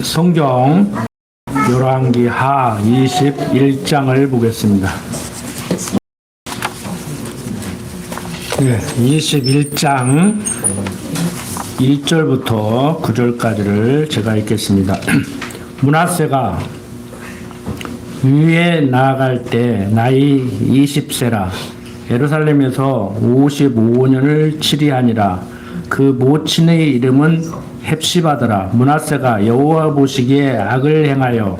성경 열왕기 하 21장을 보겠습니다. 네, 21장 1절부터 9절까지를 제가 읽겠습니다. 므낫세가 위에 나아갈 때 나이 20세라 예루살렘에서 55년을 치리하니라. 그 모친의 이름은 헵시바더라. 므낫세가 여호와 보시기에 악을 행하여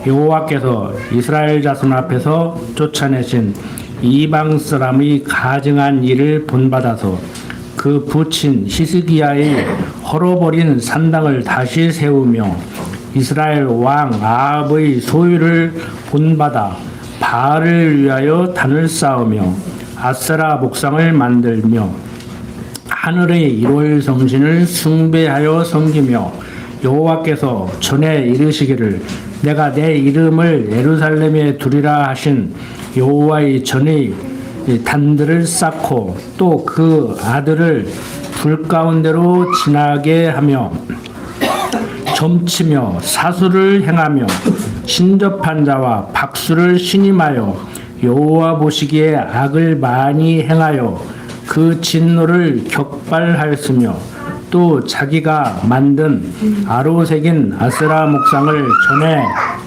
여호와께서 이스라엘 자손 앞에서 쫓아내신 이방 사람의 가증한 일을 본받아서 그 부친 히스기야의 헐어버린 산당을 다시 세우며 이스라엘 왕 아합의 소유를 본받아 바알을 위하여 단을 쌓으며 아세라 목상을 만들며 하늘의 일월 성신을 숭배하여 섬기며 여호와께서 전에 이르시기를 내가 내 이름을 예루살렘에 두리라 하신 여호와의 전의 단들을 쌓고 또 그 아들을 불 가운데로 지나게 하며 점치며 사수를 행하며 신접한 자와 박수를 신임하여 여호와 보시기에 악을 많이 행하여 그 진노를 격발하였으며 또 자기가 만든 아로색인 아세라 목상을 전에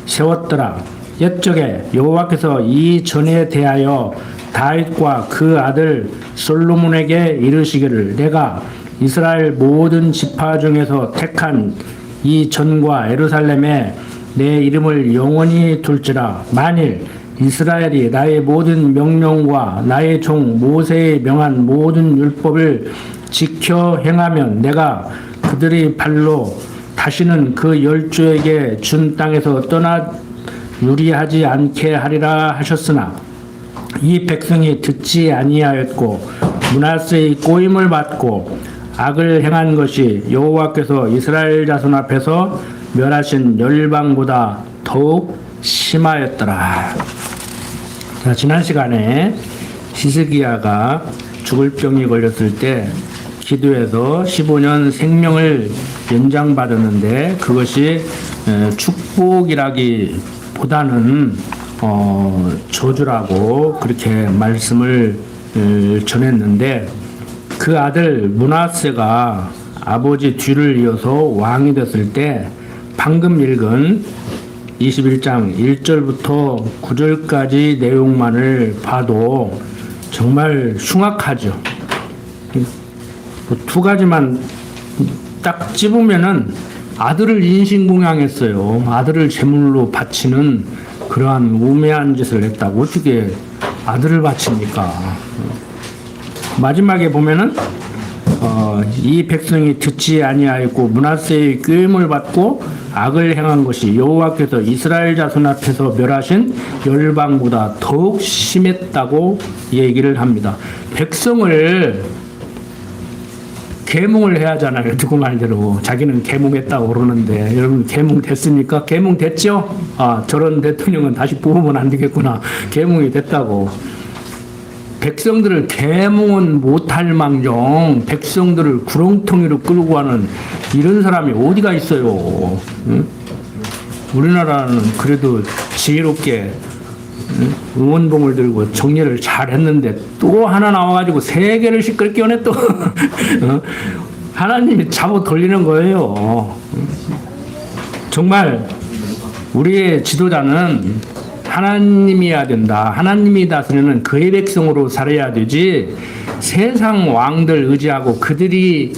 세웠더라. 옛적에 여호와께서 이 전에 대하여 다윗과 그 아들 솔로몬에게 이르시기를 내가 이스라엘 모든 지파 중에서 택한 이 전과 예루살렘에 내 이름을 영원히 둘지라. 만일 이스라엘이 나의 모든 명령과 나의 종 모세의 명한 모든 율법을 지켜 행하면 내가 그들의 발로 다시는 그 열조에게 준 땅에서 떠나 유리하지 않게 하리라 하셨으나 이 백성이 듣지 아니하였고 므낫세의 꼬임을 받고 악을 행한 것이 여호와께서 이스라엘 자손 앞에서 멸하신 열방보다 더욱 심하였더라. 자, 지난 시간에 히스기야가 죽을 병이 걸렸을 때 기도해서 15년 생명을 연장받았는데 그것이 축복이라기보다는 저주라고 그렇게 말씀을 전했는데 그 아들 므낫세가 아버지 뒤를 이어서 왕이 됐을 때 방금 읽은 21장 1절부터 9절까지 내용만을 봐도 정말 흉악하죠. 두 가지만 딱 집으면은 아들을 인신공양했어요. 아들을 제물로 바치는 그러한 우매한 짓을 했다고 어떻게 아들을 바칩니까? 마지막에 보면은 이 백성이 듣지 아니하였고 므낫세의 꾀임을 받고 악을 행한 것이 여호와께서 이스라엘 자손 앞에서 멸하신 열방보다 더욱 심했다고 얘기를 합니다. 백성을 계몽을 해야 하잖아요. 누구 말대로 자기는 계몽했다고 그러는데 여러분 계몽됐습니까? 계몽됐죠? 아, 저런 대통령은 다시 뽑으면 안 되겠구나. 계몽이 됐다고. 백성들을 계몽은 못할 망정 백성들을 구렁텅이로 끌고 가는 이런 사람이 어디가 있어요. 응? 우리나라는 그래도 지혜롭게 응원봉을 들고 정리를 잘 했는데 또 하나 나와가지고 세 개를 시끌게네 또. 하나님이 잡아 돌리는 거예요. 정말 우리의 지도자는 하나님이어야 된다. 하나님이 다스리는 그의 백성으로 살아야 되지 세상 왕들 의지하고 그들이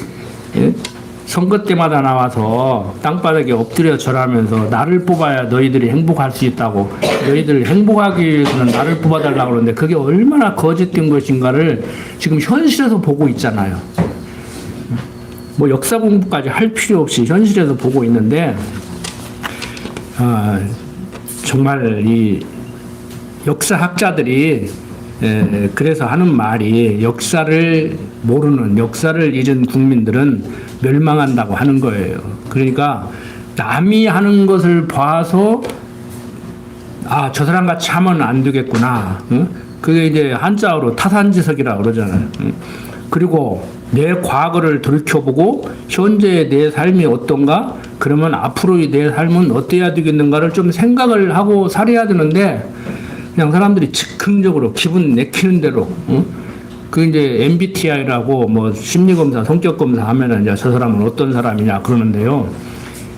선거 때마다 나와서 땅바닥에 엎드려 절하면서 나를 뽑아야 너희들이 행복할 수 있다고 너희들 행복하기 위해서는 나를 뽑아달라고 그러는데 그게 얼마나 거짓된 것인가를 지금 현실에서 보고 있잖아요. 뭐 역사 공부까지 할 필요 없이 현실에서 보고 있는데 정말 이 역사학자들이 그래서 하는 말이 역사를 모르는 역사를 잊은 국민들은 멸망한다고 하는 거예요. 그러니까 남이 하는 것을 봐서 아, 저 사람 같이 하면 안 되겠구나. 그게 이제 한자어로 타산지석이라고 그러잖아요. 그리고 내 과거를 돌이켜보고 현재의 내 삶이 어떤가? 그러면 앞으로의 내 삶은 어때야 되겠는가를 좀 생각을 하고 살아야 되는데 그냥 사람들이 즉흥적으로 기분 내키는 대로 그 이제 MBTI라고 뭐 심리검사, 성격검사 하면은 이제 저 사람은 어떤 사람이냐 그러는데요.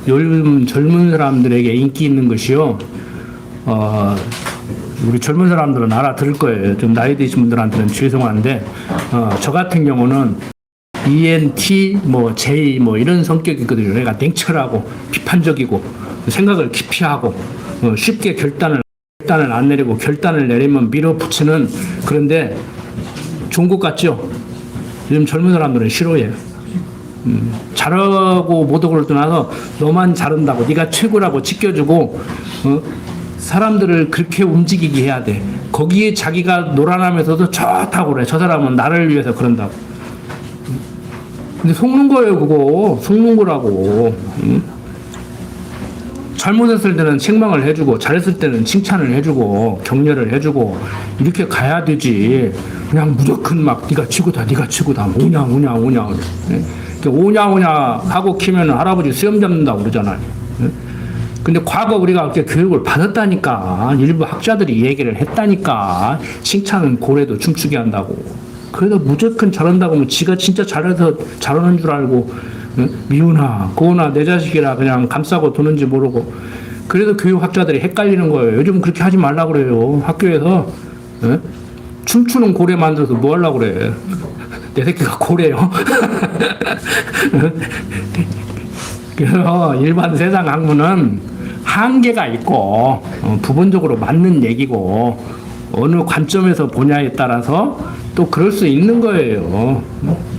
요즘 젊은 사람들에게 인기 있는 것이요. 우리 젊은 사람들은 알아들을 거예요. 좀 나이 드신 분들한테는 죄송한데, 저 같은 경우는 ENT, 뭐 J, 뭐 이런 성격이거든요. 내가 냉철하고 비판적이고 생각을 깊이 하고 쉽게 결단을 안 내리고 결단을 내리면 밀어붙이는 그런데 좋은 것 같죠? 요즘 젊은 사람들은 싫어해요. 잘하고 못하고를 떠나서 너만 잘한다고 네가 최고라고 지켜주고 사람들을 그렇게 움직이게 해야 돼. 거기에 자기가 놀아나면서도 좋다고 그래. 저 사람은 나를 위해서 그런다고. 근데 속는 거예요, 그거. 속는 거라고. 잘못했을 때는 책망을 해주고 잘했을 때는 칭찬을 해주고 격려를 해주고 이렇게 가야 되지. 그냥 무조건 막 네가 최고다, 네가 최고다, 오냐 오냐 하고 키면 할아버지 수염 잡는다고 그러잖아요. 근데 과거 우리가 그렇게 교육을 받았다니까. 일부 학자들이 얘기를 했다니까. 칭찬은 고래도 춤추게 한다고. 그래도 무조건 잘한다고 하면 지가 진짜 잘해서 잘하는 줄 알고 미우나 고우나 내 자식이라 그냥 감싸고 도는지 모르고. 그래도 교육학자들이 헷갈리는 거예요. 요즘 그렇게 하지 말라고 그래요. 학교에서 춤추는 고래 만들어서 뭐 하려고 그래. 내 새끼가 고래요. 그래서 일반 세상 학문은 한계가 있고 부분적으로 맞는 얘기고 어느 관점에서 보냐에 따라서 또 그럴 수 있는 거예요.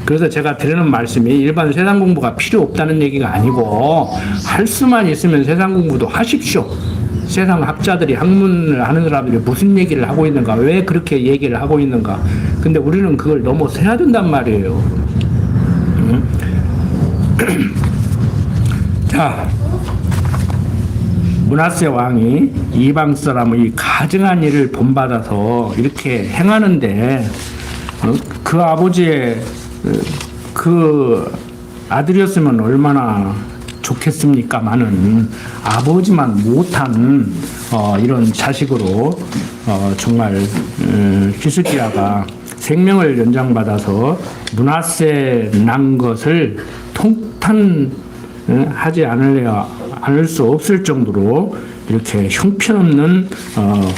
그래서 제가 드리는 말씀이 일반 세상 공부가 필요 없다는 얘기가 아니고 할 수만 있으면 세상 공부도 하십시오. 세상 학자들이 학문을 하는 사람들이 무슨 얘기를 하고 있는가, 왜 그렇게 얘기를 하고 있는가. 근데 우리는 그걸 넘어서야 된단 말이에요. 자, 므낫세 왕이 이방 사람의 가증한 일을 본받아서 이렇게 행하는데 그 아버지의 그 아들이었으면 얼마나 좋겠습니까마는 아버지만 못한 이런 자식으로 정말 히스기야가 생명을 연장받아서 므낫세 난 것을 통탄하지 않을 수 없을 정도로 이렇게 형편없는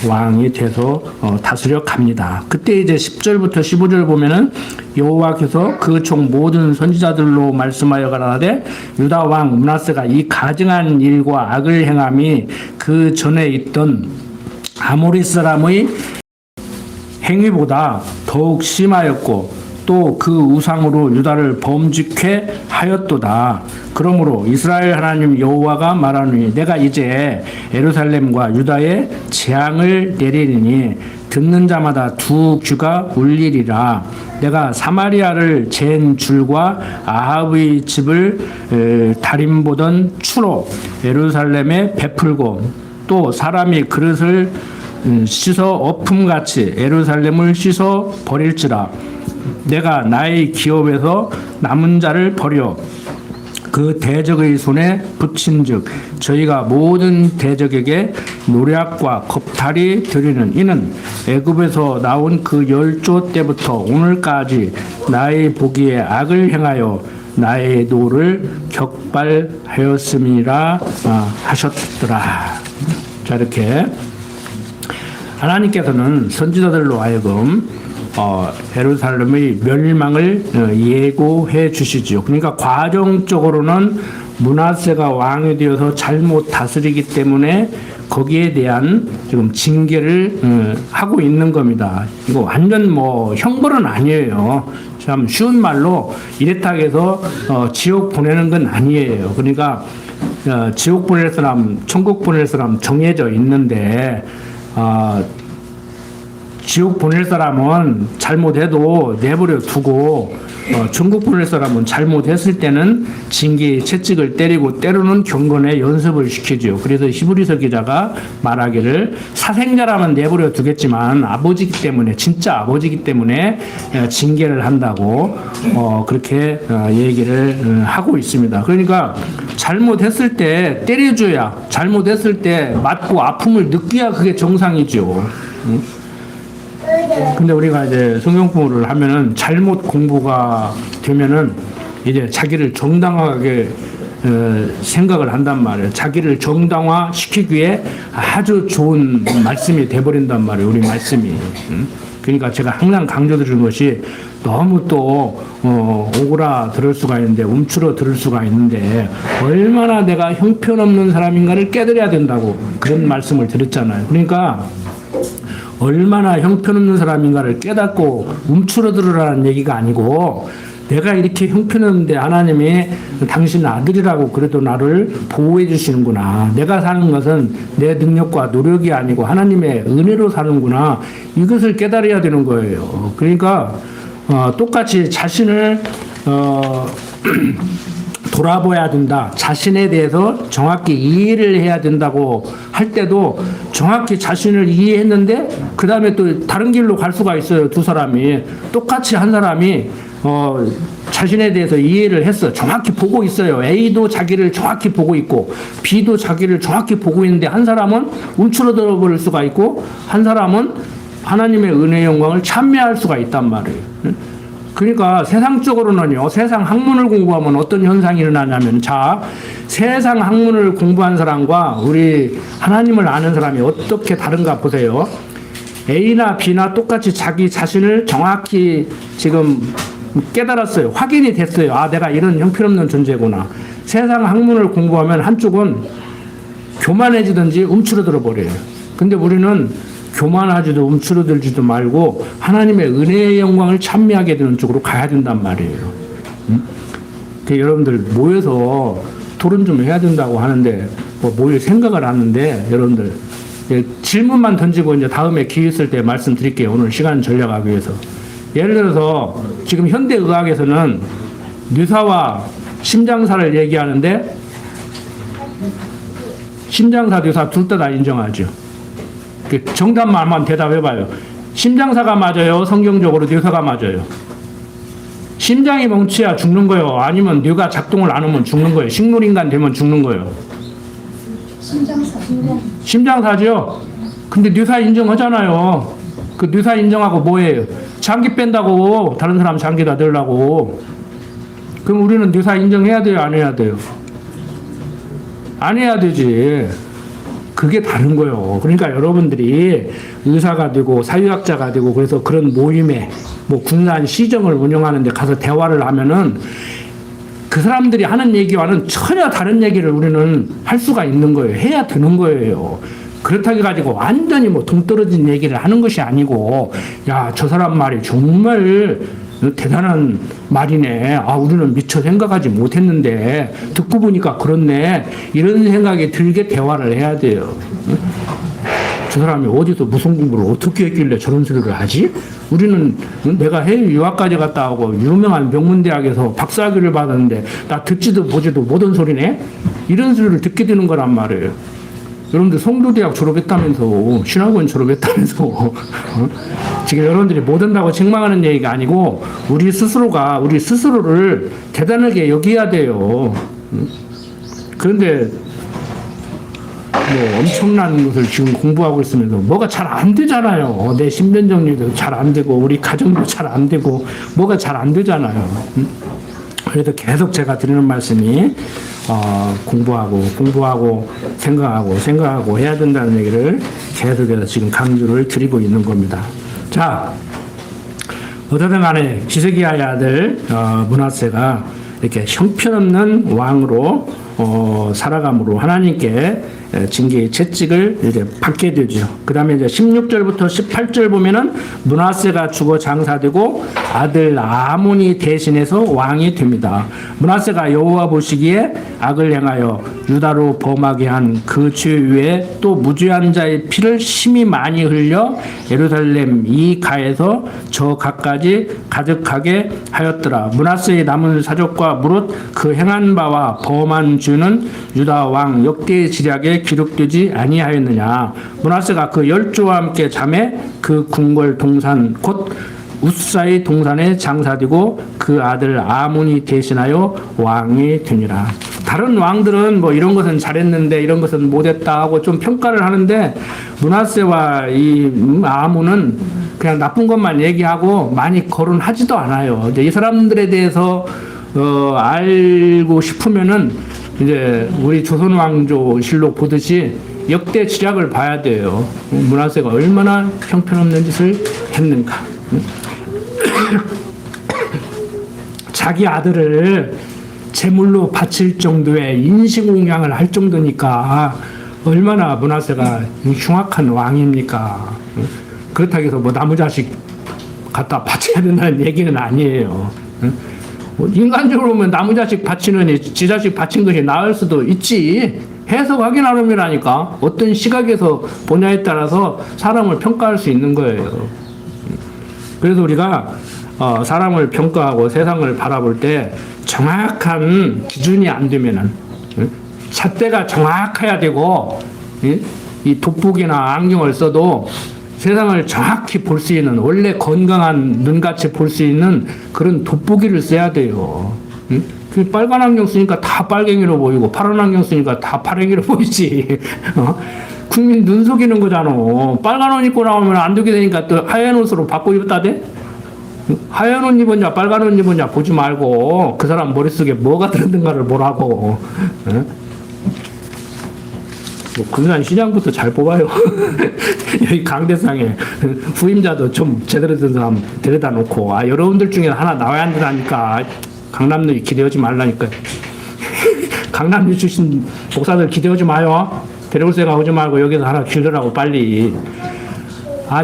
왕이 돼서 다스려 갑니다. 그때 이제 10절부터 15절 보면은 여호와께서 그 종 모든 선지자들로 말씀하여 가라사대 유다 왕 므낫세가 이 가증한 일과 악을 행함이 그 전에 있던 아모리 사람의 행위보다 더욱 심하였고 또 그 우상으로 유다를 범죄케 하였도다. 그러므로 이스라엘 하나님 여호와가 말하노니 내가 이제 예루살렘과 유다에 재앙을 내리니 듣는 자마다 두 귀가 울리리라. 내가 사마리아를 잰 줄과 아합의 집을 다림보던 추로 예루살렘에 베풀고 또 사람이 그릇을 씻어 엎음같이 예루살렘을 씻어 버릴지라. 내가 나의 기업에서 남은 자를 버려 그 대적의 손에 붙인즉 저희가 모든 대적에게 노략과 겁탈이 되리는 이는 애굽에서 나온 그 열조 때부터 오늘까지 나의 보기에 악을 행하여 나의 노를 격발하였음이라 하셨더라. 자, 이렇게 하나님께서는 선지자들로 하여금 예루살렘의 멸망을 예고해 주시지요. 그러니까 과정적으로는 므낫세가 왕이 되어서 잘못 다스리기 때문에 거기에 대한 지금 징계를 하고 있는 겁니다. 이거 완전 뭐 형벌은 아니에요. 참 쉬운 말로 이랬다 해서 지옥 보내는 건 아니에요. 그러니까 지옥 보낼 사람, 천국 보낼 사람 정해져 있는데 지옥 보낼 사람은 잘못해도 내버려 두고 천국 보낼 사람은 잘못했을 때는 징계 채찍을 때리고 때로는 경건의 연습을 시키죠. 그래서 히브리서 기자가 말하기를 사생자라면 내버려 두겠지만 아버지기 때문에 진짜 아버지기 때문에 징계를 한다고 그렇게 얘기를 하고 있습니다. 그러니까 잘못했을 때 때려줘야, 잘못했을 때 맞고 아픔을 느껴야 그게 정상이죠. 근데 우리가 이제 성경 공부를 하면은 잘못 공부가 되면은 이제 자기를 정당하게 생각을 한단 말이에요. 자기를 정당화 시키기 위해 아주 좋은 말씀이 돼버린단 말이에요. 우리 말씀이. 그러니까 제가 항상 강조드리는 것이 너무 또 오그라 들을 수가 있는데 움츠러 들을 수가 있는데 얼마나 내가 형편없는 사람인가를 깨달아야 된다고 그런 말씀을 드렸잖아요. 그러니까 얼마나 형편없는 사람인가를 깨닫고 움츠러들으라는 얘기가 아니고 내가 이렇게 형편없는데 하나님이 당신 아들이라고 그래도 나를 보호해 주시는구나. 내가 사는 것은 내 능력과 노력이 아니고 하나님의 은혜로 사는구나. 이것을 깨달아야 되는 거예요. 그러니까 똑같이 자신을 돌아봐야 된다. 자신에 대해서 정확히 이해를 해야 된다고 할 때도 정확히 자신을 이해했는데 그 다음에 또 다른 길로 갈 수가 있어요. 두 사람이 똑같이 한 사람이 자신에 대해서 이해를 했어. 정확히 보고 있어요. A도 자기를 정확히 보고 있고 B도 자기를 정확히 보고 있는데 한 사람은 움츠러들어 버릴 수가 있고 한 사람은 하나님의 은혜의 영광을 찬미할 수가 있단 말이에요. 그러니까 세상적으로는요, 세상 학문을 공부하면 어떤 현상이 일어나냐면, 자, 세상 학문을 공부한 사람과 우리 하나님을 아는 사람이 어떻게 다른가 보세요. A나 B나 똑같이 자기 자신을 정확히 지금 깨달았어요. 확인이 됐어요. 아, 내가 이런 형편없는 존재구나. 세상 학문을 공부하면 한쪽은 교만해지든지 움츠러들어 버려요. 근데 우리는 교만하지도 움츠러들지도 말고 하나님의 은혜의 영광을 찬미하게 되는 쪽으로 가야 된단 말이에요. 여러분들 모여서 토론 좀 해야 된다고 하는데 모일 생각을 하는데 여러분들 질문만 던지고 이제 다음에 기회 있을 때 말씀드릴게요. 오늘 시간 전략하기 위해서. 예를 들어서 지금 현대의학에서는 뇌사와 심장사를 얘기하는데 심장사, 뇌사 둘 다 인정하죠. 정답만 대답해봐요. 심장사가 맞아요? 성경적으로 뇌사가 맞아요? 심장이 멈춰야 죽는 거예요? 아니면 뇌가 작동을 안 하면 죽는 거예요? 식물인간 되면 죽는 거예요? 심장사죠? 근데 뇌사 인정하잖아요. 그 뇌사 인정하고 뭐예요? 장기 뺀다고 다른 사람 장기 다 들라고. 그럼 우리는 뇌사 인정해야 돼요? 안 해야 돼요? 안 해야 되지. 그게 다른 거예요. 그러니까 여러분들이 의사가 되고 사회학자가 되고 그래서 그런 모임에 뭐 군산 시정을 운영하는데 가서 대화를 하면은 그 사람들이 하는 얘기와는 전혀 다른 얘기를 우리는 할 수가 있는 거예요. 해야 되는 거예요. 그렇다고 가지고 완전히 뭐 동떨어진 얘기를 하는 것이 아니고 야, 저 사람 말이 정말 대단한 말이네. 아, 우리는 미처 생각하지 못했는데 듣고 보니까 그렇네. 이런 생각이 들게 대화를 해야 돼요. 저 사람이 어디서 무슨 공부를 어떻게 했길래 저런 소리를 하지? 우리는 내가 해외 유학까지 갔다 오고 유명한 명문대학에서 박사학위를 받았는데 나 듣지도 보지도 못한 소리네? 이런 소리를 듣게 되는 거란 말이에요. 여러분들 성도대학 졸업했다면서 신학원 졸업했다면서 지금 여러분들이 못한다고 책망하는 얘기가 아니고 우리 스스로를 대단하게 여겨야 돼요. 그런데 뭐 엄청난 것을 지금 공부하고 있으면서 뭐가 잘 안 되잖아요. 내 신변 정리도 잘 안 되고 우리 가정도 잘 안 되고 뭐가 잘 안 되잖아요. 그래도 계속 제가 드리는 말씀이 공부하고 생각하고 해야 된다는 얘기를 계속해서 지금 강조를 드리고 있는 겁니다. 자, 어쨌든 간에 지세기야의 아들 므낫세가 이렇게 형편없는 왕으로 살아감으로 하나님께 징계의 채찍을 이제 받게 되죠. 그 다음에 이제 16절부터 18절 보면은 므낫세가 죽어 장사되고 아들 아몬이 대신해서 왕이 됩니다. 므낫세가 여호와 보시기에 악을 행하여 유다로 범하게 한 그 죄 위에 또 무죄한 자의 피를 심히 많이 흘려 예루살렘 이 가에서 저 가까지 가득하게 하였더라. 므낫세의 남은 사적과 무릇 그 행한 바와 범한 죄는 유다 왕 역대의 지략에 기록되지 아니하였느냐. 므낫세가 그 열조와 함께 잠에 그 궁궐 동산 곧 우사의 동산에 장사되고 그 아들 아몬이 대신하여 왕이 되니라. 다른 왕들은 뭐 이런 것은 잘했는데 이런 것은 못했다 하고 좀 평가를 하는데 므낫세와 이 아몬은 그냥 나쁜 것만 얘기하고 많이 거론하지도 않아요. 이제 이 사람들에 대해서 알고 싶으면은 이제 우리 조선 왕조 실록 보듯이 역대 지략을 봐야 돼요. 므낫세가 얼마나 형편없는 짓을 했는가. 자기 아들을 제물로 바칠 정도의 인신공양을 할 정도니까 얼마나 므낫세가 흉악한 왕입니까? 그렇다고 해서 뭐 나무 자식 갖다 바쳐야 된다는 얘기는 아니에요. 인간적으로 보면 나무 자식 바치느니 지 자식 바친 것이 나을 수도 있지. 해석하기 나름이라니까. 어떤 시각에서 보냐에 따라서 사람을 평가할 수 있는 거예요. 그래서 우리가 사람을 평가하고 세상을 바라볼 때 정확한 기준이 안 되면은 잣대가 정확해야 되고 이 돋보기나 안경을 써도 세상을 정확히 볼 수 있는 원래 건강한 눈같이 볼 수 있는 그런 돋보기를 써야 돼요. 그 빨간 안경 쓰니까 다 빨갱이로 보이고 파란 안경 쓰니까 다 파랭이로 보이지. 국민 눈 속이는 거잖아. 빨간 옷 입고 나오면 안 되게 되니까 또 하얀 옷으로 바꿔 입었다대? 하얀 옷 입었냐 빨간 옷 입었냐 보지 말고 그 사람 머릿속에 뭐가 들었는가를 보라고. 뭐 군산 시장부터 잘 뽑아요. 여기 강대상에 후임자도 좀 제대로 된 사람 데려다 놓고 여러분들 중에 하나 나와야 한다니까. 강남역 기대하지 말라니까. 강남역 출신 목사들 기대하지 마요. 데려올 생각 하지 말고 여기서 하나 길러라고 빨리.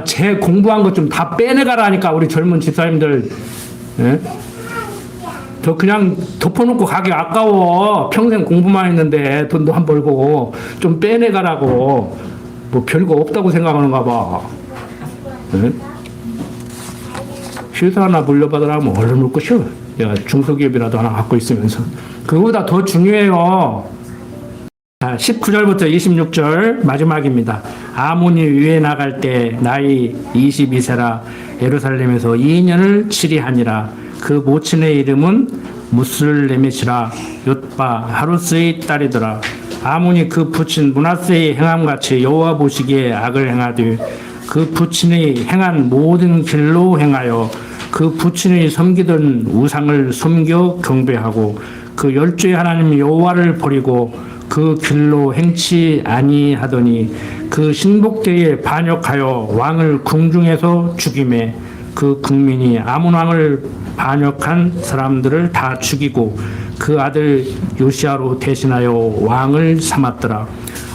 쟤 공부한 것 좀 다 빼내가라니까 우리 젊은 집사님들. 예? 저 그냥 덮어놓고 가기 아까워. 평생 공부만 했는데 돈도 안 벌고 좀 빼내가라고. 뭐 별거 없다고 생각하는가 봐. 예? 휴서 하나 물려받으라면 얼른 올 것이오. 내가 중소기업이라도 하나 갖고 있으면서. 그거보다 더 중요해요. 19절부터 26절 마지막입니다. 아몬이 위에 나갈 때 나이 22세라 예루살렘에서 2년을 치리하니라. 그 모친의 이름은 무슬레мет이라 옅바 하루스의 딸이더라. 아몬이 그 부친 므낫세의 행함같이 여호와 보시기에 악을 행하되 그 부친의 행한 모든 길로 행하여 그 부친의 섬기던 우상을 섬겨 경배하고 그 열조의 하나님 여호와를 버리고 그 길로 행치 아니하더니 그 신복대에 반역하여 왕을 궁중에서 죽이매 그 국민이 아몬 왕을 반역한 사람들을 다 죽이고 그 아들 요시아로 대신하여 왕을 삼았더라.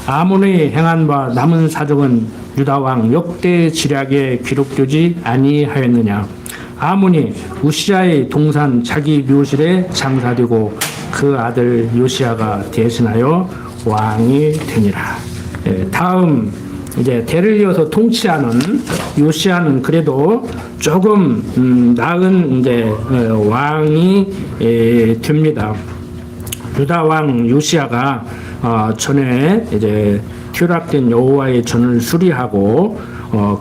아몬의 행한 바 남은 사적은 유다 왕 역대 지략에 기록되지 아니하였느냐. 아몬이 우시아의 동산 자기 묘실에 장사되고 그 아들 요시아가 대신하여 왕이 되니라. 다음 이제 대를 이어서 통치하는 요시아는 그래도 조금 나은 이제 왕이 됩니다. 유다 왕 요시아가 전에 이제 퇴락된 여호와의 전을 수리하고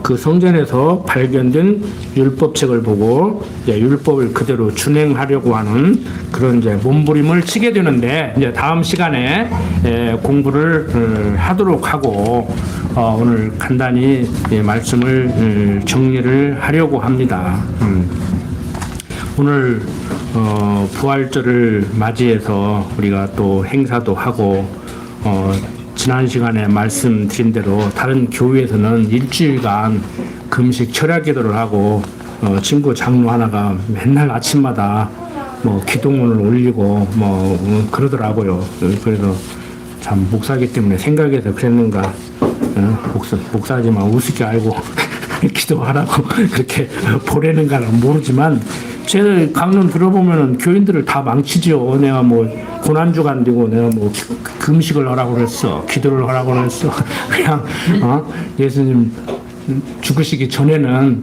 그 성전에서 발견된 율법책을 보고 이제 율법을 그대로 준행하려고 하는 그런 이제 몸부림을 치게 되는데 이제 다음 시간에 공부를 하도록 하고 오늘 간단히 말씀을 정리를 하려고 합니다. 오늘 부활절을 맞이해서 우리가 또 행사도 하고 지난 시간에 말씀드린 대로 다른 교회에서는 일주일간 금식 철야 기도를 하고 친구 장로 하나가 맨날 아침마다 뭐 기도문을 올리고 뭐 그러더라고요. 그래서 참 목사기 때문에 생각해서 그랬는가. 목사지만 우습게 알고 기도하라고 그렇게 보내는가는 모르지만 제 강론 들어보면은 교인들을 다 망치죠. 내가 뭐 고난주간 되고 내가 뭐 금식을 하라고 그랬어, 기도를 하라고 그랬어. 그냥 예수님 죽으시기 전에는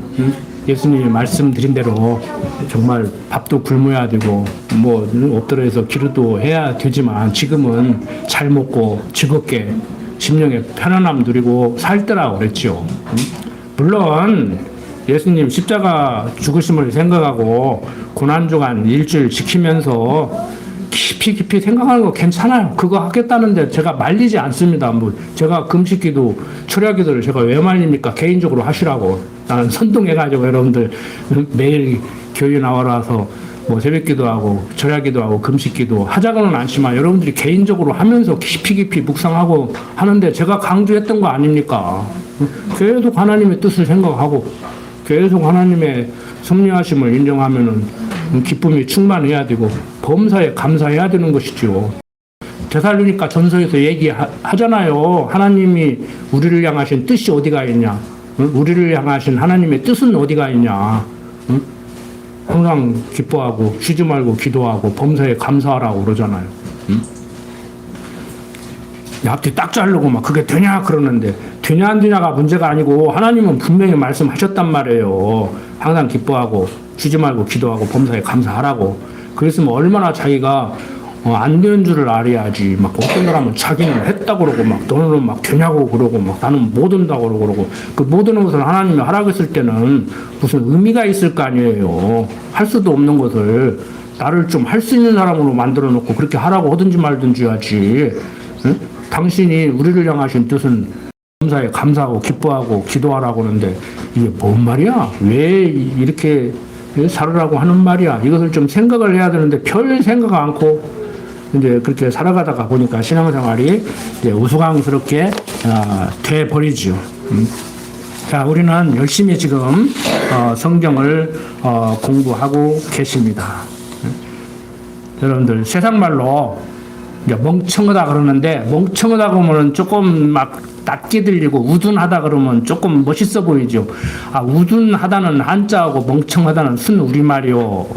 예수님이 말씀드린 대로 정말 밥도 굶어야 되고 뭐 엎드려서 기도도 해야 되지만 지금은 잘 먹고 즐겁게 심령의 편안함 누리고 살더라고 그랬죠. 물론 예수님 십자가 죽으심을 생각하고 고난주간 일주일 지키면서 깊이 생각하는 거 괜찮아요. 그거 하겠다는데 제가 말리지 않습니다. 뭐 제가 금식기도 철야기도를 제가 왜 말립니까? 개인적으로 하시라고. 나는 선동해가지고 여러분들 매일 교회 나와서 뭐 새벽기도 하고 철야기도 하고 금식기도 하자고는 않지만 여러분들이 개인적으로 하면서 깊이 묵상하고 하는데 제가 강조했던 거 아닙니까? 계속 하나님의 뜻을 생각하고 계속 하나님의 섭리하심을 인정하면은 기쁨이 충만해야 되고 범사에 감사해야 되는 것이죠. 데살로니가 전서에서 얘기하잖아요. 하나님이 우리를 향하신 뜻이 어디가 있냐? 우리를 향하신 하나님의 뜻은 어디가 있냐? 항상 기뻐하고 쉬지 말고 기도하고 범사에 감사하라고 그러잖아요. 앞뒤 딱 자르고 막 그게 되냐 그러는데 되냐 안 되냐가 문제가 아니고 하나님은 분명히 말씀하셨단 말이에요. 항상 기뻐하고 쉬지 말고 기도하고 범사에 감사하라고. 그랬으면 얼마나 자기가 안 되는 줄을 알아야지. 막 어떤 사람은 자기는 했다고 그러고 막 너는 막 되냐고 그러고 막 나는 못 온다고 그러고 그 못 오는 것을 하나님이 하라고 했을 때는 무슨 의미가 있을 거 아니에요. 할 수도 없는 것을 나를 좀 할 수 있는 사람으로 만들어 놓고 그렇게 하라고 하든지 말든지 하지. 응? 당신이 우리를 향하신 뜻은 감사에 감사하고 기뻐하고 기도하라고 하는데 이게 뭔 말이야? 왜 이렇게 살으라고 하는 말이야? 이것을 좀 생각을 해야 되는데 별 생각 않고 이제 그렇게 살아가다가 보니까 신앙생활이 이제 우스꽝스럽게 돼 버리죠. 자, 우리는 열심히 지금 성경을 공부하고 계십니다. 여러분들 세상 말로 이제 멍청하다 그러는데 멍청하다 그러면 조금 막 낮게 들리고 우둔하다 그러면 조금 멋있어 보이죠. 우둔하다는 한자하고 멍청하다는 순 우리말이요.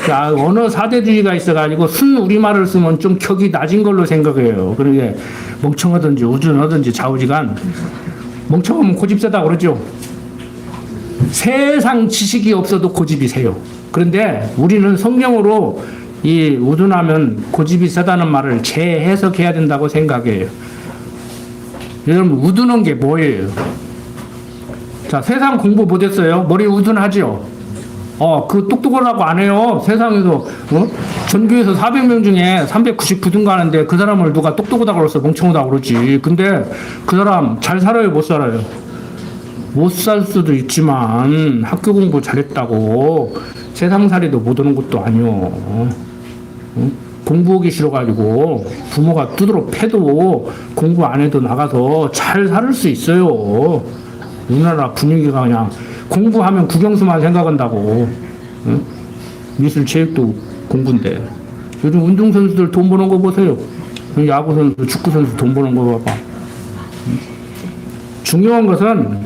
자, 언어 사대주의가 있어가지고 순 우리말을 쓰면 좀 격이 낮은 걸로 생각해요. 그러게 멍청하든지 우둔하든지 좌우지간 멍청하면 고집 세다 그러죠. 세상 지식이 없어도 고집이 세요. 그런데 우리는 성경으로 이 우둔하면 고집이 세다는 말을 재해석해야 된다고 생각해요. 여러분 우둔한 게 뭐예요? 자, 세상 공부 못했어요? 머리 우둔하죠? 그 똑똑하라고 안 해요. 세상에서 전교에서 400명 중에 399등 가는데 그 사람을 누가 똑똑하다고 그랬어? 멍청하다고 그러지. 근데 그 사람 잘 살아요? 못 살아요? 못 살 수도 있지만 학교 공부 잘했다고 세상살이도 못 오는 것도 아니요. 공부하기 싫어가지고 부모가 두드러 패도 공부 안 해도 나가서 잘 살 수 있어요. 우리나라 분위기가 그냥 공부하면 국영수만 생각한다고. 미술 체육도 공부인데 요즘 운동선수들 돈 버는 거 보세요. 야구선수 축구선수 돈 버는 거 봐봐. 중요한 것은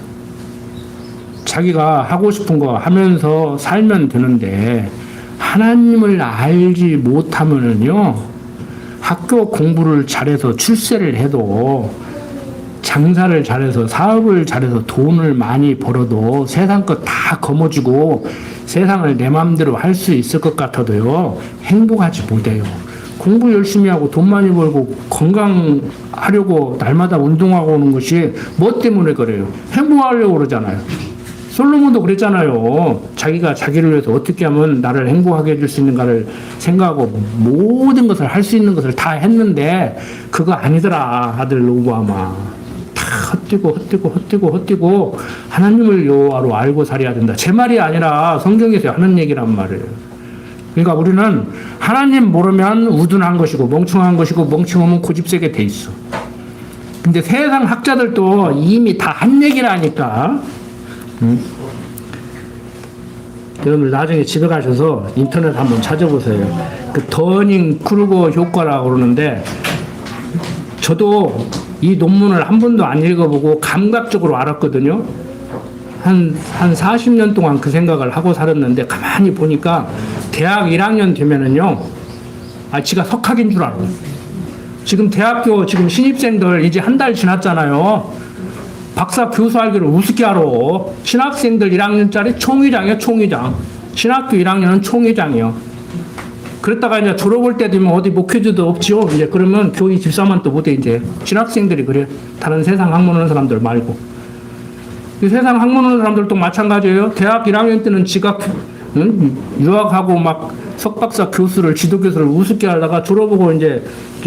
자기가 하고 싶은 거 하면서 살면 되는데 하나님을 알지 못하면은요 학교 공부를 잘해서 출세를 해도 장사를 잘해서 사업을 잘해서 돈을 많이 벌어도 세상 것 다 거머쥐고 세상을 내 마음대로 할 수 있을 것 같아도요 행복하지 못해요. 공부 열심히 하고 돈 많이 벌고 건강하려고 날마다 운동하고 오는 것이 뭐 때문에 그래요? 행복하려고 그러잖아요. 솔로몬도 그랬잖아요. 자기가 자기를 위해서 어떻게 하면 나를 행복하게 해줄 수 있는가를 생각하고 모든 것을 할 수 있는 것을 다 했는데 그거 아니더라. 아들 로보아마 다 헛되고 하나님을 여호와로 알고 살아야 된다. 제 말이 아니라 성경에서 하는 얘기란 말이에요. 그러니까 우리는 하나님 모르면 우둔한 것이고 멍청한 것이고 멍청하면 고집세게 돼 있어. 근데 세상 학자들도 이미 다 한 얘기라니까. 여러분들 나중에 집에 가셔서 인터넷 한번 찾아보세요. 그 더닝 크루거 효과라고 그러는데 저도 이 논문을 한 번도 안 읽어보고 감각적으로 알았거든요. 한 40년 동안 그 생각을 하고 살았는데 가만히 보니까 대학 1학년 되면은요, 지가 석학인 줄 알아. 지금 대학교 지금 신입생들 이제 한 달 지났잖아요. 박사 교수 알기를 우습게 알아. 신학생들 1학년짜리 총회장이야, 총회장. 신학교 1학년은 총회장이요. 그랬다가 이제 졸업할 때 되면 어디 목회자도 없지요. 이제 그러면 교회 집사만 또 못해, 이제. 신학생들이 그래. 다른 세상 학문하는 사람들 말고. 이 세상 학문하는 사람들도 마찬가지예요. 대학 1학년 때는 지가 유학하고 막 석박사 교수를, 지도교수를 우습게 하다가 졸업하고 이제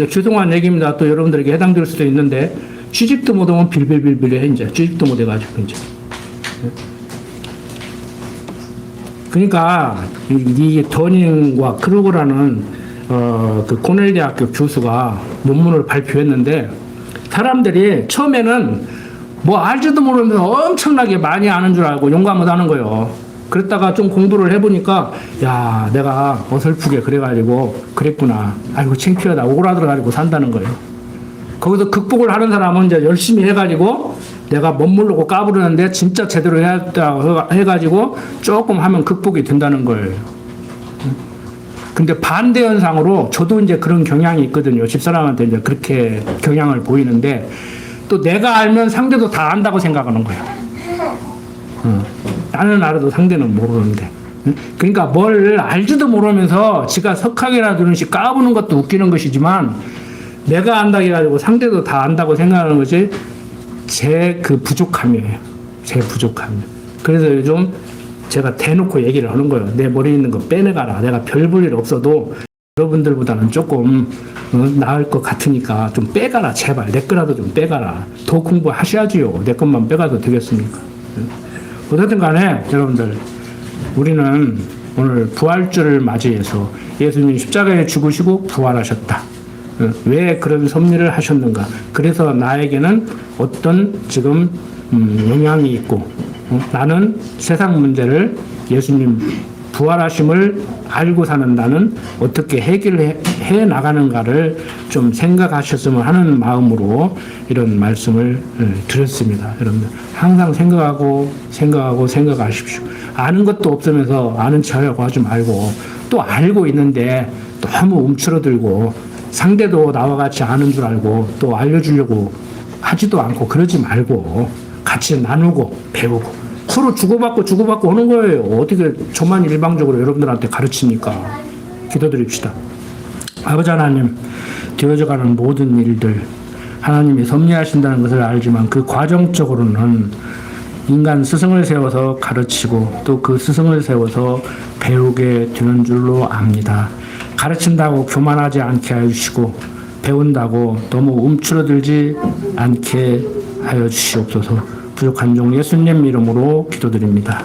죄송한 얘기입니다. 또 여러분들에게 해당될 수도 있는데 취직도 못하면 빌빌빌빌해, 이제. 취직도 못해가지고, 이제. 그러니까 이 더닝과 크루거라는 그 코넬 대학교 교수가 논문을 발표했는데 사람들이 처음에는 뭐 알지도 모르면서 엄청나게 많이 아는 줄 알고 용감을 하는 거예요. 그랬다가 좀 공부를 해보니까 야, 내가 어설프게 그래가지고 그랬구나. 아이고 창피하다. 오그라들어가지고 산다는 거예요. 거기서 극복을 하는 사람은 이제 열심히 해가지고 내가 멋모르고 까부르는데 진짜 제대로 해야겠다 해가지고 조금 하면 극복이 된다는 거예요. 근데 반대 현상으로 저도 이제 그런 경향이 있거든요. 집사람한테 이제 그렇게 경향을 보이는데 또 내가 알면 상대도 다 안다고 생각하는 거예요. 나는 알아도 상대는 모르는데. 그러니까 뭘 알지도 모르면서 지가 석학이나 두는씩 까부는 것도 웃기는 것이지만 내가 안다 해가지고 상대도 다 안다고 생각하는 것이 제 그 부족함이에요. 제 부족함. 그래서 요즘 제가 대놓고 얘기를 하는 거예요. 내 머리에 있는 거 빼내가라. 내가 별 볼 일 없어도 여러분들보다는 조금 나을 것 같으니까 좀 빼가라. 제발 내 거라도 좀 빼가라. 더 공부하셔야지요. 내 것만 빼가도 되겠습니까? 어쨌든 간에 여러분들 우리는 오늘 부활주를 맞이해서 예수님이 십자가에 죽으시고 부활하셨다. 왜 그런 섭리를 하셨는가? 그래서 나에게는 어떤 지금 영향이 있고 나는 세상 문제를 예수님 부활하심을 알고 사는 나는 어떻게 해결해 나가는가를 좀 생각하셨으면 하는 마음으로 이런 말씀을 드렸습니다. 여러분들 항상 생각하십시오. 아는 것도 없으면서 아는 척하려고 하지 말고 또 알고 있는데 너무 움츠러들고 상대도 나와 같이 아는 줄 알고 또 알려주려고 하지도 않고 그러지 말고 같이 나누고 배우고 서로 주고받고 하는 거예요. 어떻게 저만 일방적으로 여러분들한테 가르칩니까? 기도드립시다. 아버지 하나님, 되어져가는 모든 일들 하나님이 섭리하신다는 것을 알지만 그 과정적으로는 인간 스승을 세워서 가르치고 또 그 스승을 세워서 배우게 되는 줄로 압니다. 가르친다고 교만하지 않게 해주시고 배운다고 너무 움츠러들지 않게 하여 주시옵소서. 부족한 종 예수님 이름으로 기도드립니다.